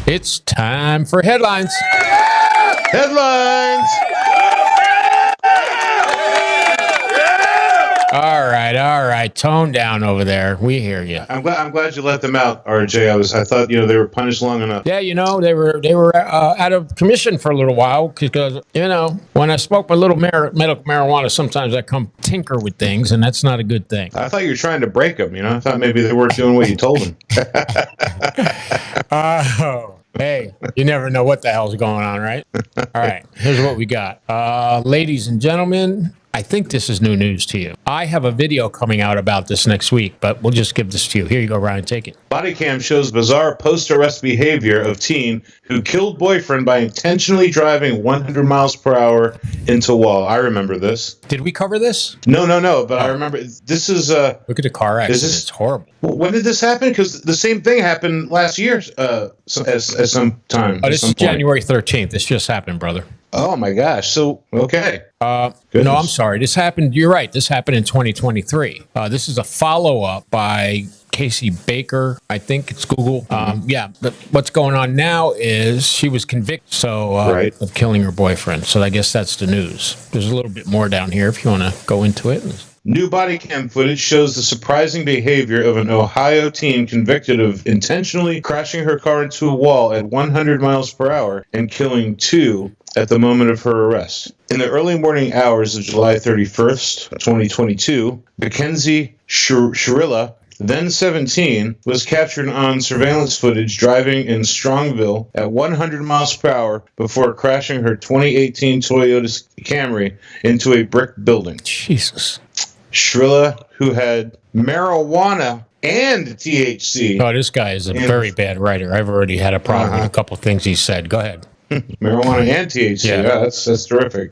It's time for headlines. Headlines! All right. Tone down over there. We hear you. I'm glad you let them out, RJ. I thought they were punished long enough. Yeah, they were out of commission for a little while because when I smoke my little medical marijuana, sometimes I come tinker with things, and that's not a good thing. I thought you were trying to break them. I thought maybe they weren't doing what you told them. Hey, you never know what the hell's going on, right? All right, here's what we got. Ladies and gentlemen, I think this is new news to you. I have a video coming out about this next week, but we'll just give this to you. Here you go, Ryan, take it. Body cam shows bizarre post-arrest behavior of teen who killed boyfriend by intentionally driving 100 miles per hour into wall. I remember this. Did we cover this? No, but I remember this is... Look at the car accident. It's horrible. When did this happen? Because the same thing happened last year at some time. Oh, this is January 13th. This just happened, brother. Oh, my gosh. So, okay. No, I'm sorry. This happened. You're right. This happened in 2023. This is a follow-up by Casey Baker. I think it's Google. Yeah. But what's going on now is she was convicted of killing her boyfriend. So I guess that's the news. There's a little bit more down here if you want to go into it. New body cam footage shows the surprising behavior of an Ohio teen convicted of intentionally crashing her car into a wall at 100 miles per hour and killing two at the moment of her arrest. In the early morning hours of July 31st, 2022, Mackenzie Shirilla, then 17, was captured on surveillance footage driving in Strongville at 100 miles per hour before crashing her 2018 Toyota Camry into a brick building. Jesus. Shrilla, who had marijuana and THC. Oh, this guy is a very bad writer. I've already had a problem with a couple of things he said. Go ahead. Marijuana and THC. Yeah, that's terrific.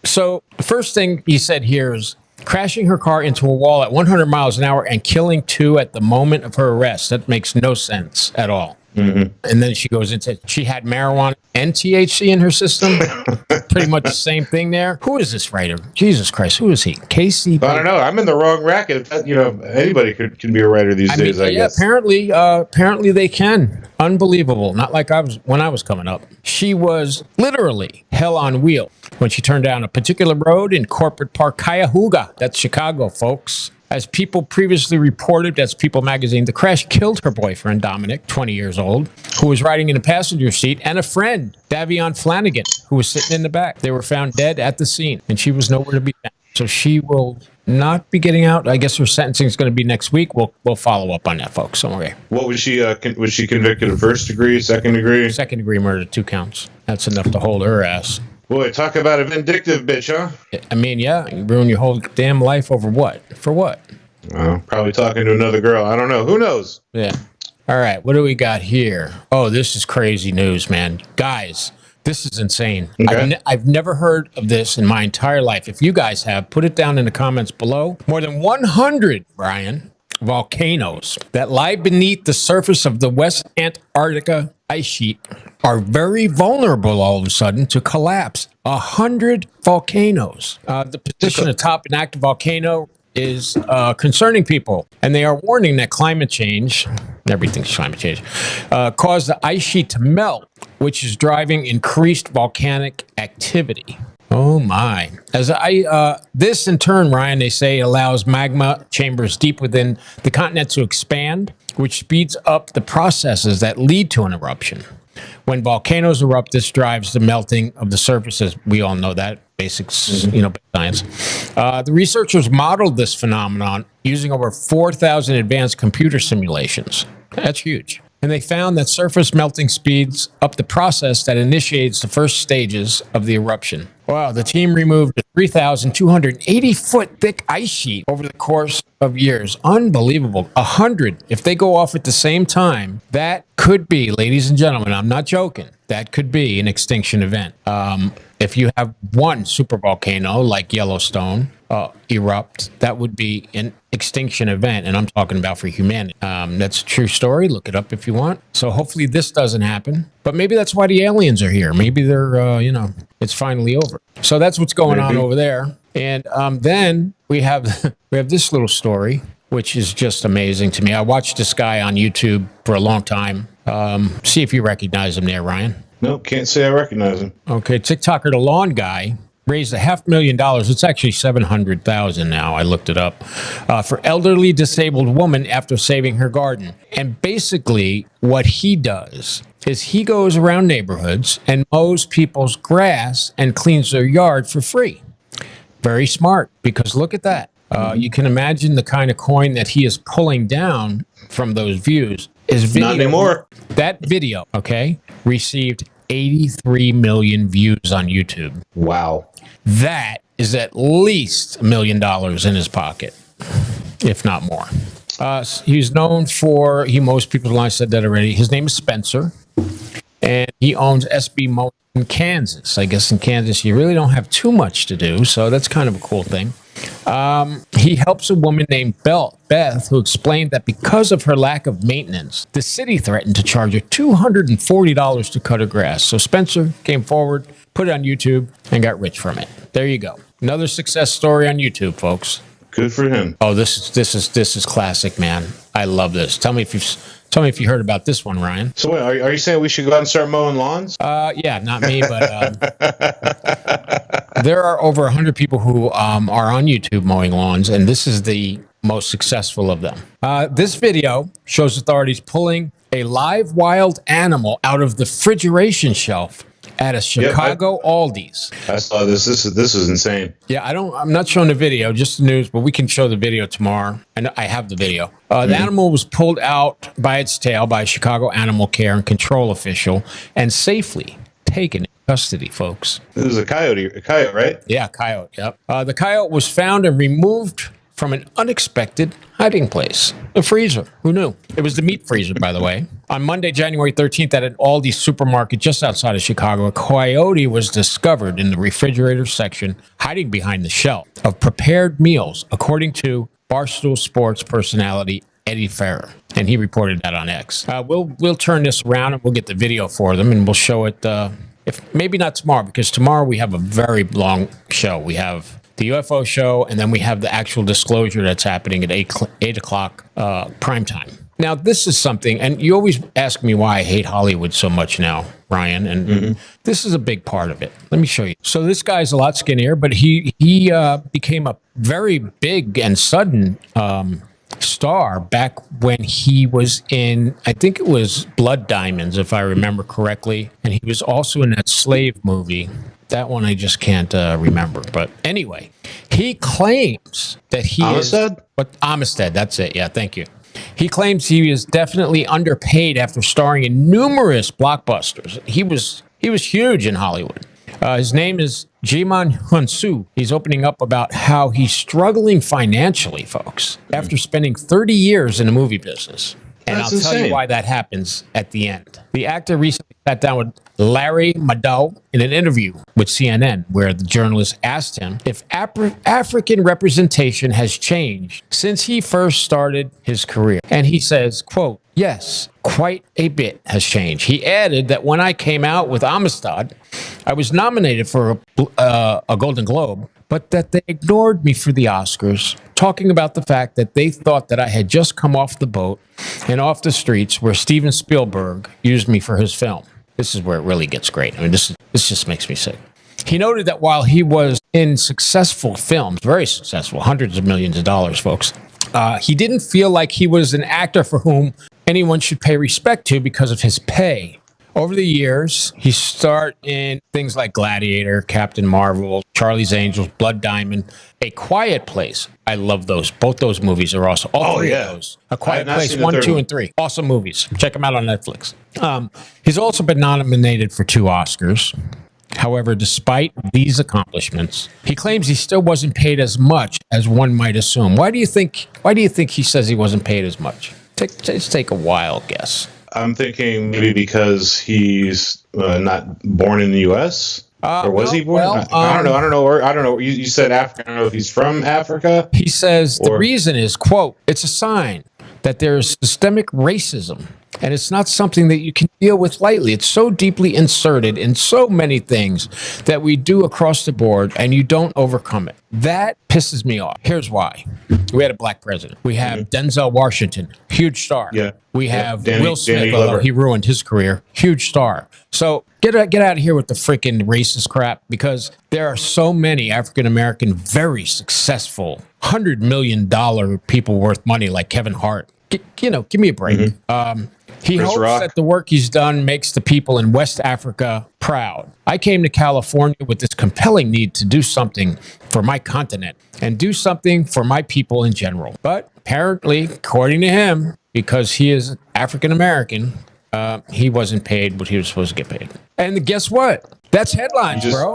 So the first thing he said here is crashing her car into a wall at 100 miles an hour and killing two at the moment of her arrest. That makes no sense at all. Mm-hmm. And then she goes into she had marijuana and THC in her system. Pretty much the same thing there. Who is this writer? Jesus Christ, who is he? Casey? I don't know. I'm in the wrong racket. Anybody can be a writer these days. I guess. Apparently they can. Unbelievable. Not like when I was coming up. She was literally hell on wheels when she turned down a particular road in Corporate Park, Cuyahoga. That's Chicago, folks. As People previously reported, that's People magazine, the crash killed her boyfriend, Dominic, 20 years old, who was riding in the passenger seat, and a friend, Davion Flanagan, who was sitting in the back. They were found dead at the scene, and she was nowhere to be found. So she will not be getting out. I guess her sentencing is going to be next week. We'll follow up on that, folks. Okay. What was she? Was she convicted of first degree, second degree? Second degree murder, 2 counts. That's enough to hold her ass. Boy, talk about a vindictive bitch, huh? I mean, yeah, you ruin your whole damn life over what? For what? Probably talking to another girl. I don't know. Who knows? Yeah. All right. What do we got here? Oh, this is crazy news, man. Guys, this is insane. Okay. I've never heard of this in my entire life. If you guys have, put it down in the comments below. More than 100, Brian, volcanoes that lie beneath the surface of the West Antarctica ice sheet are very vulnerable all of a sudden to collapse. 100 volcanoes. The position atop an active volcano is concerning people, and they are warning that climate change, everything's climate change, caused the ice sheet to melt, which is driving increased volcanic activity. Oh my. This in turn, Ryan, they say allows magma chambers deep within the continent to expand, which speeds up the processes that lead to an eruption. When volcanoes erupt, this drives the melting of the surfaces. We all know that. Basics, science. The researchers modeled this phenomenon using over 4,000 advanced computer simulations. That's huge. And they found that surface melting speeds up the process that initiates the first stages of the eruption. Wow, the team removed a 3,280-foot thick ice sheet over the course of years. Unbelievable. 100, if they go off at the same time, that could be, ladies and gentlemen, I'm not joking, that could be an extinction event. If you have one supervolcano like Yellowstone erupt, that would be an extinction event, and I'm talking about for humanity. That's a true story. Look it up if you want. So hopefully this doesn't happen, but maybe that's why the aliens are here. Maybe they're, it's finally over. So that's what's going on over there. And then we have this little story, which is just amazing to me. I watched this guy on YouTube for a long time. See if you recognize him there, Ryan. Nope, can't say I recognize him. Okay, TikToker the Lawn Guy raised $500,000. It's actually 700,000 now. I looked it up for elderly disabled woman after saving her garden. And basically, what he does is he goes around neighborhoods and mows people's grass and cleans their yard for free. Very smart, because look at that. You can imagine the kind of coin that he is pulling down from those views. Is video, not anymore. That video, okay, received 83 million views on YouTube. Wow. That is at least $1 million in his pocket, if not more. He's known for, most people, I said that already. His name is Spencer, and he owns SB Motors in Kansas. I guess in Kansas, you really don't have too much to do, so that's kind of a cool thing. He helps a woman named Beth, who explained that because of her lack of maintenance, the city threatened to charge her $240 to cut her grass. So Spencer came forward, put it on YouTube, and got rich from it. There you go. Another success story on YouTube, folks. Good for him. Oh, this is classic, man. I love this. Tell me if you heard about this one, Ryan. So wait, are you saying we should go out and start mowing lawns? Yeah, not me, but there are over 100 people who are on YouTube mowing lawns, and this is the most successful of them. This video shows authorities pulling a live wild animal out of the refrigeration shelf at a Chicago Aldi's. I saw this. This is insane. Yeah, I'm not showing the video, just the news, but we can show the video tomorrow. And I have the video. The animal was pulled out by its tail by a Chicago animal care and control official and safely taken in custody, folks. This is a coyote, right? Yeah, coyote. Yep. The coyote was found and removed from an unexpected hiding place, a freezer. Who knew? It was the meat freezer, by the way. On Monday, January 13th, at an Aldi supermarket just outside of Chicago, a coyote was discovered in the refrigerator section, hiding behind the shelf of prepared meals, according to Barstool Sports personality Eddie Farrer, and he reported that on X. We'll turn this around and we'll get the video for them, and we'll show it. If maybe not tomorrow, because tomorrow we have a very long show. We have the UFO show, and then we have the actual disclosure that's happening at 8 o'clock prime time. Now, this is something, and you always ask me why I hate Hollywood so much now, Ryan, and this is a big part of it. Let me show you. So this guy's a lot skinnier, but he became a very big and sudden star back when he was in, I think it was Blood Diamonds, if I remember correctly, and he was also in that slave movie. That one I just can't remember. But anyway, he claims that he Amistad? Amistad, that's it. Yeah, thank you. He claims he is definitely underpaid after starring in numerous blockbusters. He was huge in Hollywood. His name is Jiman Hunsu. He's opening up about how he's struggling financially, folks, after spending 30 years in the movie business. And That's I'll tell insane. you why that happens at the end. The actor recently sat down with Larry Madow in an interview with CNN, where the journalist asked him if African representation has changed since he first started his career. And he says, quote, "Yes, quite a bit has changed." He added that when I came out with Amistad, I was nominated for a Golden Globe, but that they ignored me for the Oscars, talking about the fact that they thought that I had just come off the boat and off the streets where Steven Spielberg used me for his film. This is where it really gets great. I mean, this just makes me sick. He noted that while he was in successful films, very successful, hundreds of millions of dollars, folks, he didn't feel like he was an actor for whom anyone should pay respect to because of his pay. Over the years, he starred in things like Gladiator, Captain Marvel, Charlie's Angels, Blood Diamond, A Quiet Place. I love those. Both those movies are awesome. All three of those. A Quiet Place, 1, 2, and 3. Awesome movies. Check them out on Netflix. He's also been nominated for 2 Oscars. However, despite these accomplishments, he claims he still wasn't paid as much as one might assume. Why do you think he says he wasn't paid as much? Just take a wild guess. I'm thinking maybe because he's not born in the U.S. Or was he born? Well, I don't know. You said Africa. I don't know if he's from Africa. He says the reason is, quote, "It's a sign that there is systemic racism And it's not something that you can deal with lightly. It's so deeply inserted in so many things that we do across the board, and you don't overcome it. That pisses me off. Here's why. We had a black president. We have Denzel Washington, huge star. Yeah. We have Danny- Will Smith, Danny although Glover. he ruined his career, huge star. So get out of here with the freaking racist crap, because there are so many African-American, very successful, $100 million people worth money like Kevin Hart. Give me a break. He Chris hopes Rock. that the work he's done makes the people in West Africa proud. I came to California with this compelling need to do something for my continent and do something for my people in general. But apparently, according to him, because he is African American, he wasn't paid what he was supposed to get paid. And guess what? That's headlines, bro.